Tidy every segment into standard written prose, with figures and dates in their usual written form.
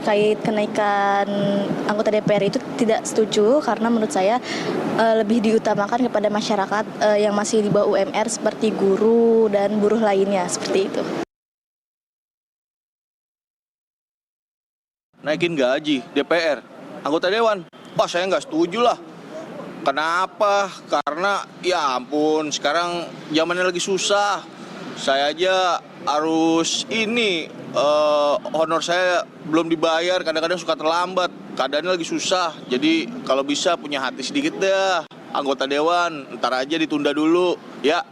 terkait kenaikan anggota DPR itu tidak setuju karena menurut saya lebih diutamakan kepada masyarakat yang masih di bawah UMR seperti guru dan buruh lainnya seperti itu. Naikin gaji DPR, anggota Dewan, saya nggak setuju lah. Kenapa? Karena ya ampun, sekarang zamannya lagi susah. Saya aja harus honor saya belum dibayar, kadang-kadang suka terlambat. Keadaannya lagi susah, jadi kalau bisa punya hati sedikit deh. Anggota Dewan, ntar aja ditunda dulu, ya.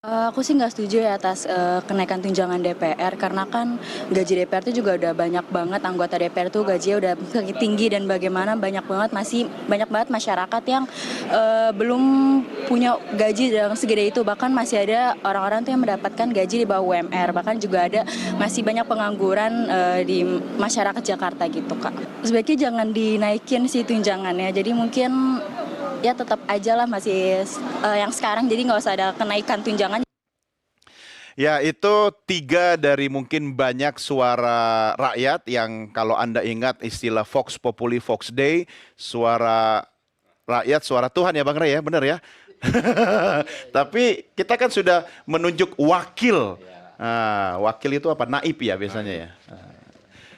Aku sih nggak setuju ya atas kenaikan tunjangan DPR karena kan gaji DPR itu juga udah banyak banget anggota DPR tuh gajinya udah tinggi dan bagaimana banyak banget masyarakat yang belum punya gaji yang segede itu, bahkan masih ada orang-orang tuh yang mendapatkan gaji di bawah UMR, bahkan juga ada masih banyak pengangguran di masyarakat Jakarta gitu Kak. Sebaiknya jangan dinaikin sih tunjangannya, jadi mungkin ya tetap aja lah masih yang sekarang, jadi nggak usah ada kenaikan tunjangan. Ya, itu 3 dari mungkin banyak suara rakyat yang kalau Anda ingat istilah Vox Populi Vox Dei, suara rakyat, suara Tuhan ya Bang Rey ya, benar ya? Tapi kita kan sudah menunjuk wakil. Wakil itu apa? Naib ya biasanya ya.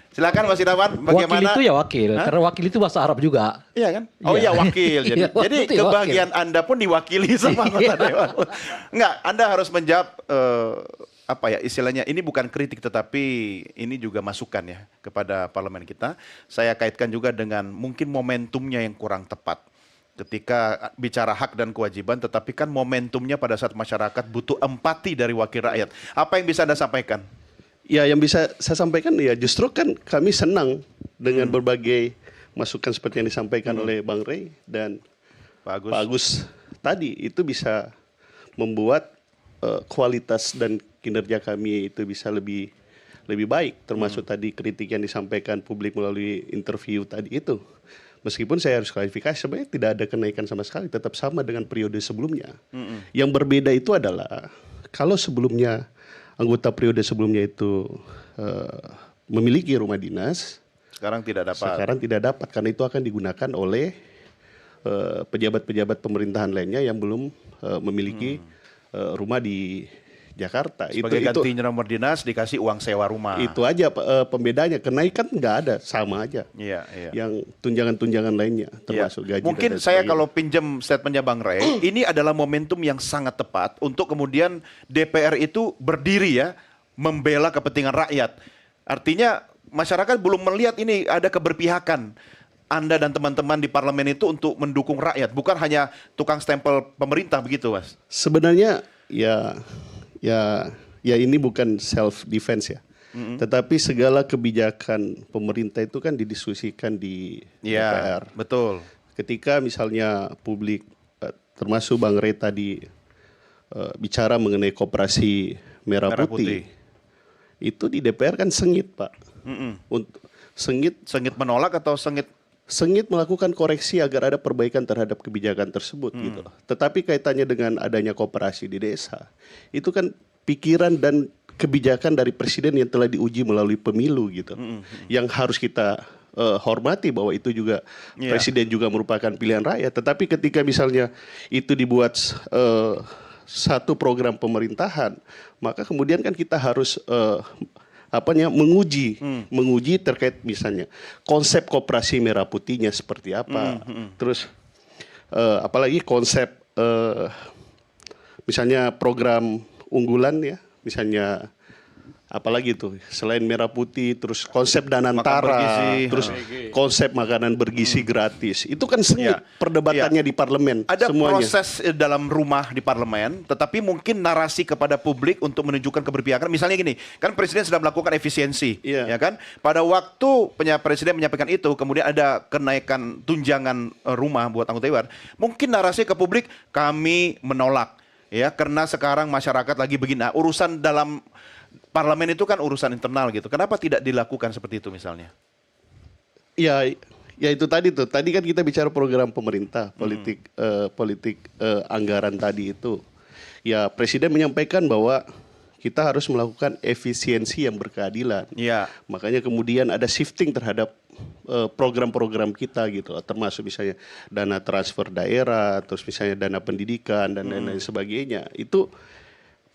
Silakan Mas Irawan, bagaimana? Wakil itu ya wakil, karena wakil itu bahasa Arab juga. Iya kan? Oh iya wakil. Jadi kebahagiaan Anda pun diwakili sama anggota Dewan. Enggak, Anda harus menjawab apa ya istilahnya, ini bukan kritik tetapi ini juga masukan ya kepada parlemen kita. Saya kaitkan juga dengan mungkin momentumnya yang kurang tepat. Ketika bicara hak dan kewajiban, tetapi kan momentumnya pada saat masyarakat butuh empati dari wakil rakyat. Apa yang bisa Anda sampaikan? Ya, yang bisa saya sampaikan ya justru kan kami senang dengan berbagai masukan seperti yang disampaikan oleh Bang Rey dan Pak Agus tadi, itu bisa membuat kualitas dan kinerja kami itu bisa lebih baik, termasuk tadi kritik yang disampaikan publik melalui interview tadi itu. Meskipun saya harus klarifikasi, sebenarnya tidak ada kenaikan sama sekali, tetap sama dengan periode sebelumnya. Yang berbeda itu adalah kalau sebelumnya anggota periode sebelumnya itu memiliki rumah dinas, sekarang tidak dapat karena itu akan digunakan oleh pejabat-pejabat pemerintahan lainnya yang belum memiliki rumah di Jakarta. Sebagai ganti nomor dinas dikasih uang sewa rumah. Itu aja pembedanya. Kenaikan nggak ada, sama aja. Iya. Yang tunjangan-tunjangan lainnya termasuk gaji. Mungkin saya kalau pinjam statementnya Bang Rey, ini adalah momentum yang sangat tepat untuk kemudian DPR itu berdiri ya, membela kepentingan rakyat. Artinya masyarakat belum melihat ini ada keberpihakan Anda dan teman-teman di parlemen itu untuk mendukung rakyat, bukan hanya tukang stempel pemerintah begitu, Mas. Sebenarnya ya ini bukan self defense ya. Tetapi segala kebijakan pemerintah itu kan didiskusikan di DPR. Betul. Ketika misalnya publik termasuk Bang Rey tadi bicara mengenai koperasi merah putih. Itu di DPR kan sengit, Pak. Sengit menolak atau sengit melakukan koreksi agar ada perbaikan terhadap kebijakan tersebut gitu. Tetapi kaitannya dengan adanya koperasi di desa, itu kan pikiran dan kebijakan dari presiden yang telah diuji melalui pemilu gitu. Yang harus kita hormati bahwa itu juga presiden juga merupakan pilihan rakyat. Tetapi ketika misalnya itu dibuat satu program pemerintahan, maka kemudian kan kita harus menguji terkait misalnya konsep koperasi merah putihnya seperti apa, terus apalagi konsep misalnya program unggulan ya, misalnya apalagi itu selain merah putih, terus konsep Danantara, terus konsep makanan bergizi gratis, itu kan sengit perdebatannya di parlemen. Ada semuanya. proses dalam rumah di parlemen, tetapi mungkin narasi kepada publik untuk menunjukkan keberpihakan. Misalnya gini, kan presiden sudah melakukan efisiensi, ya kan? Pada waktu presiden menyampaikan itu, kemudian ada kenaikan tunjangan rumah buat anggota dewan. Mungkin narasi ke publik kami menolak, ya karena sekarang masyarakat lagi begini. Nah, urusan dalam parlemen itu kan urusan internal gitu. Kenapa tidak dilakukan seperti itu misalnya? Ya itu tadi tuh. Tadi kan kita bicara program pemerintah, politik anggaran tadi itu. Ya presiden menyampaikan bahwa kita harus melakukan efisiensi yang berkeadilan. Iya. Makanya kemudian ada shifting terhadap program-program kita gitu, termasuk misalnya dana transfer daerah, terus misalnya dana pendidikan dan lain-lain sebagainya. Itu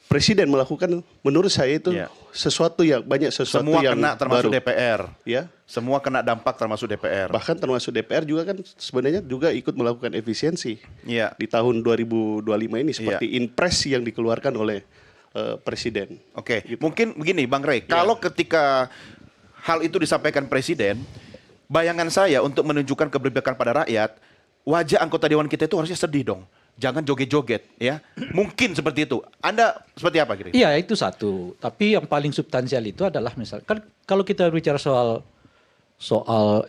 Presiden melakukan, menurut saya itu sesuatu yang Semua yang kena termasuk baru. DPR. Ya. Semua kena dampak termasuk DPR. Bahkan termasuk DPR juga kan sebenarnya juga ikut melakukan efisiensi. Iya. Di tahun 2025 ini seperti impres yang dikeluarkan oleh Presiden. Oke, mungkin begini Bang Rey, kalau ketika hal itu disampaikan Presiden, bayangan saya untuk menunjukkan keberpihakan pada rakyat, wajah anggota Dewan kita itu harusnya sedih dong. Jangan joget-joget ya. Mungkin seperti itu. Anda seperti apa kira-kira? Iya, itu satu. Tapi yang paling substansial itu adalah misalkan kalau kita bicara soal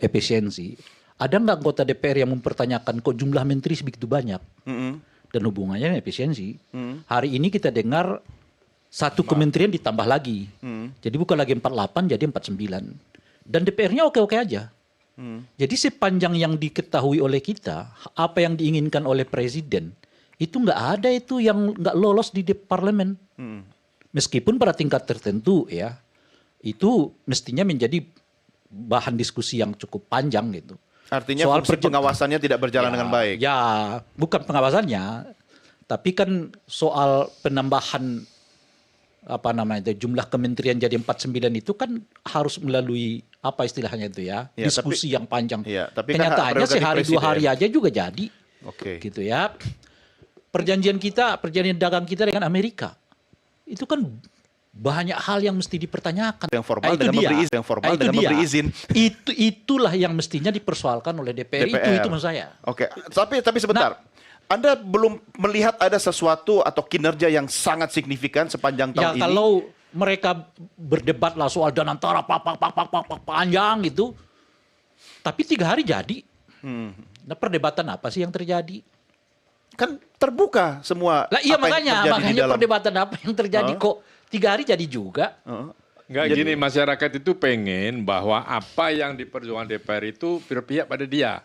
efisiensi, ada nggak anggota DPR yang mempertanyakan kok jumlah menteri sebegitu banyak? Dan hubungannya dengan efisiensi. Hari ini kita dengar satu kementerian ditambah lagi. Jadi bukan lagi 48 jadi 49. Dan DPR-nya oke-oke aja. Jadi sepanjang yang diketahui oleh kita, apa yang diinginkan oleh Presiden, itu nggak ada itu yang nggak lolos di parlemen. Meskipun pada tingkat tertentu ya, itu mestinya menjadi bahan diskusi yang cukup panjang gitu. Artinya Soal fungsi pengawasannya tidak berjalan dengan baik. Ya, bukan pengawasannya, tapi kan soal penambahan jumlah kementerian jadi 49 itu kan harus melalui apa istilahnya itu ya, Ya, diskusi yang panjang. ya, tapi kan hak Kenyataannya prerogatif sehari dua Presiden. hari aja juga jadi. Oke. Gitu ya. Perjanjian dagang kita dengan Amerika itu kan banyak hal yang mesti dipertanyakan. Yang formal Itu dengan dia. memberi izin, yang formal Itu dengan dia. memberi izin. Itulah yang mestinya dipersoalkan oleh DPR. Itu maksud saya. Oke, tapi sebentar. Anda belum melihat ada sesuatu atau kinerja yang sangat signifikan sepanjang tahun ini? Ya kalau mereka berdebat lah soal danantara panjang gitu, tapi 3 hari jadi. Nah perdebatan apa sih yang terjadi? Kan terbuka semua. Lah iya apa yang terjadi di makanya dalam. perdebatan apa yang terjadi kok 3 hari jadi juga. Enggak gini, masyarakat itu pengen bahwa apa yang diperjuangkan DPR itu berpihak pada dia.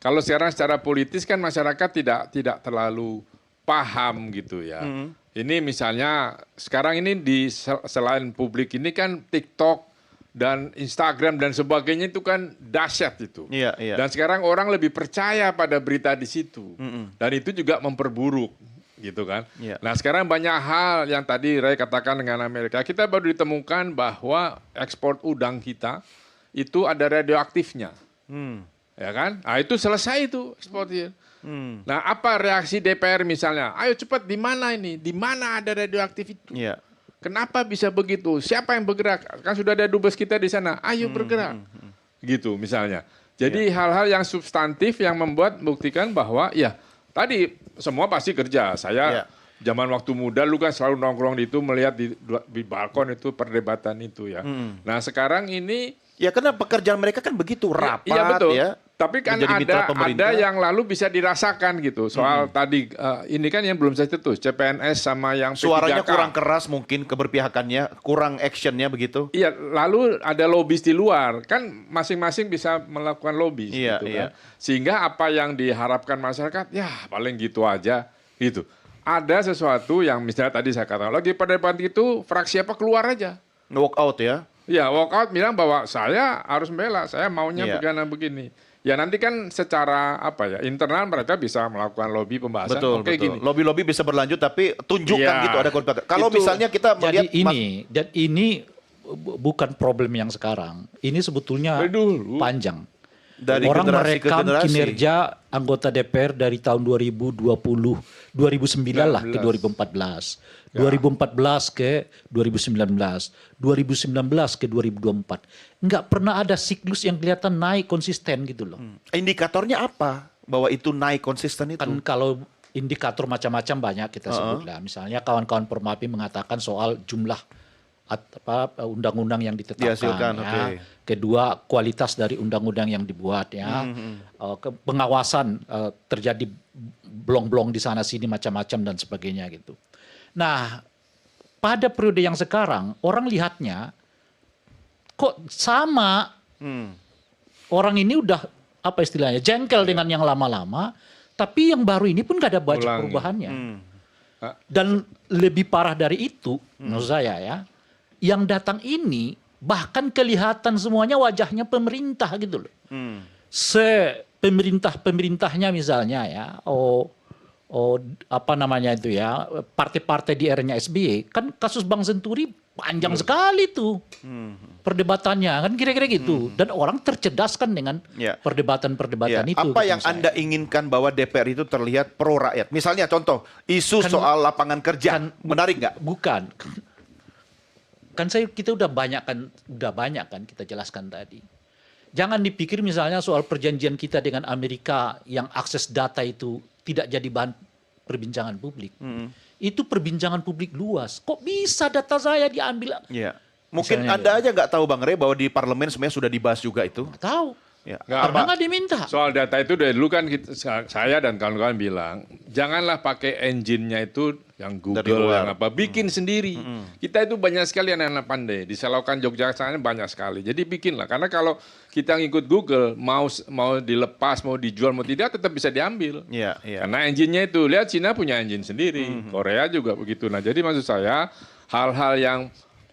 Kalau sekarang secara politis kan masyarakat tidak terlalu paham gitu ya. Ini misalnya sekarang ini selain publik ini kan TikTok dan Instagram dan sebagainya itu kan dahsyat itu. Iya, iya. Dan sekarang orang lebih percaya pada berita di situ. Dan itu juga memperburuk gitu kan. Iya. Nah sekarang banyak hal yang tadi Ray katakan dengan Amerika. Kita baru ditemukan bahwa ekspor udang kita itu ada radioaktifnya. Ya kan? Nah itu selesai itu ekspornya. Nah apa reaksi DPR misalnya? Ayo cepat di mana ini? Di mana ada radioaktif itu? Iya. Kenapa bisa begitu? Siapa yang bergerak? Kan sudah ada dubes kita di sana. Ayo bergerak. Gitu misalnya. Jadi hal-hal yang substantif yang buktikan bahwa ya tadi semua pasti kerja. Saya zaman waktu muda lu kan selalu nongkrong di itu melihat di balkon itu perdebatan itu ya. Nah sekarang ini Ya karena pekerjaan mereka kan begitu rapat iya betul. ya. Tapi kan menjadi mitra ada pemerintah. yang lalu bisa dirasakan gitu. Soal tadi ini kan yang belum saya cetus CPNS sama yang P3K. Suaranya kurang keras mungkin keberpihakannya, kurang actionnya begitu. Iya, lalu ada lobis di luar. Kan masing-masing bisa melakukan lobis Iya, gitu iya. kan. Sehingga apa yang diharapkan masyarakat ya paling gitu aja gitu. Ada sesuatu yang misalnya tadi saya katakan lagi pada depan itu fraksi apa keluar aja. Walk out ya. Ya, walkout bilang bahwa saya harus membela, saya maunya Iya. begini. Ya nanti kan secara internal mereka bisa melakukan lobby pembahasan. Betul, Oke, betul. gini. Lobby-lobby bisa berlanjut tapi tunjukkan Iya. gitu ada keberpihakan. Kalau Itu- misalnya kita melihat Dan ini bukan problem yang sekarang. Ini sebetulnya Dari dulu. panjang. dari Orang generasi ke merekam generasi. kinerja anggota DPR dari tahun 2009 lah ke 2014. 2014 ke 2019. 2019 ke 2024. Nggak pernah ada siklus yang kelihatan naik konsisten gitu loh. Indikatornya apa bahwa itu naik konsisten itu? Kan kalau indikator macam-macam banyak kita sebut lah. Misalnya kawan-kawan Permapi mengatakan soal jumlah undang-undang yang ditetapkan. Dihasilkan, ya. oke. Kedua, kualitas dari undang-undang yang dibuat ya. Pengawasan terjadi blong-blong di sana sini macam-macam dan sebagainya gitu. Nah, pada periode yang sekarang orang lihatnya kok sama. Orang ini udah apa istilahnya jengkel dengan yang lama-lama, tapi yang baru ini pun gak ada banyak Ulangi. perubahannya. Dan lebih parah dari itu, menurut saya ya, yang datang ini bahkan kelihatan semuanya wajahnya pemerintah gitu loh. Pemerintahnya misalnya ya, apa namanya itu ya, partai-partai di eranya SBY, kan kasus Bank Senturi panjang sekali tuh perdebatannya, kan kira-kira gitu. Dan orang tercedaskan dengan Ya. perdebatan-perdebatan itu. Apa gitu yang saya. Anda inginkan bahwa DPR itu terlihat pro rakyat? Misalnya contoh, isu soal lapangan kerja, menarik nggak? Bukan. Kan kita udah banyak kan kita jelaskan tadi. Jangan dipikir misalnya soal perjanjian kita dengan Amerika yang akses data itu tidak jadi bahan perbincangan publik. Itu perbincangan publik luas. Kok bisa data saya diambil? Iya. Mungkin Misalnya Anda aja nggak tahu Bang Rey bahwa di parlemen sebenarnya sudah dibahas juga itu. Nggak tahu. Ya. Pernah nggak diminta? Soal data itu dari dulu kan saya dan kawan-kawan bilang, janganlah pakai engine-nya itu yang Dari Google, luar. yang apa, bikin sendiri. Kita itu banyak sekali anak-anak pandai. Di Selokan Jogja sana banyak sekali. Jadi bikinlah. Karena kalau kita ngikut Google, mau dilepas, mau dijual, mau tidak, tetap bisa diambil. Iya, iya. Karena engine-nya itu, lihat Cina punya engine sendiri. Korea juga begitu. Nah jadi maksud saya, hal-hal yang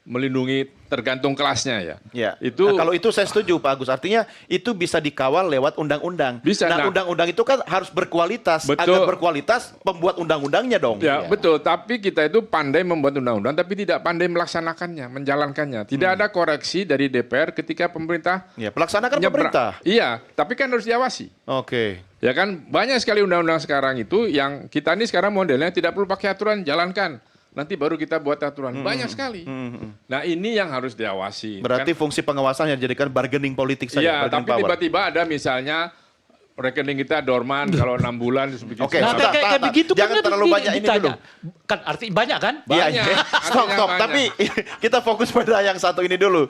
melindungi tergantung kelasnya ya. Ya. Itu Nah, kalau itu saya setuju Pak Agus. Artinya itu bisa dikawal lewat undang-undang. Bisa, Nah, nah. undang-undang itu kan harus berkualitas. Betul. Agar berkualitas, pembuat undang-undangnya dong. ya betul, tapi kita itu pandai membuat undang-undang tapi tidak pandai melaksanakannya, menjalankannya. Tidak ada koreksi dari DPR ketika pemerintah Ya, pelaksanakan nyebrang. pemerintah. Iya, tapi kan harus diawasi. Oke. Ya kan banyak sekali undang-undang sekarang itu yang kita ini sekarang modelnya tidak perlu pakai aturan, jalankan. Nanti baru kita buat aturan. Banyak sekali. Nah ini yang harus diawasi. Berarti fungsi pengawasan yang dijadikan bargaining politik saja. Iya, bargaining tapi power. tiba-tiba ada misalnya rekening kita dorman kalau 6 bulan terus begitu. Oke, Nah, sebentar, kayak tahan. begitu Jangan kan terlalu di- banyak ini ditanya. dulu. Kan arti banyak kan? Iya, Banyak. iya. Stop, Artinya stop. banyak. Tapi kita fokus pada yang satu ini dulu.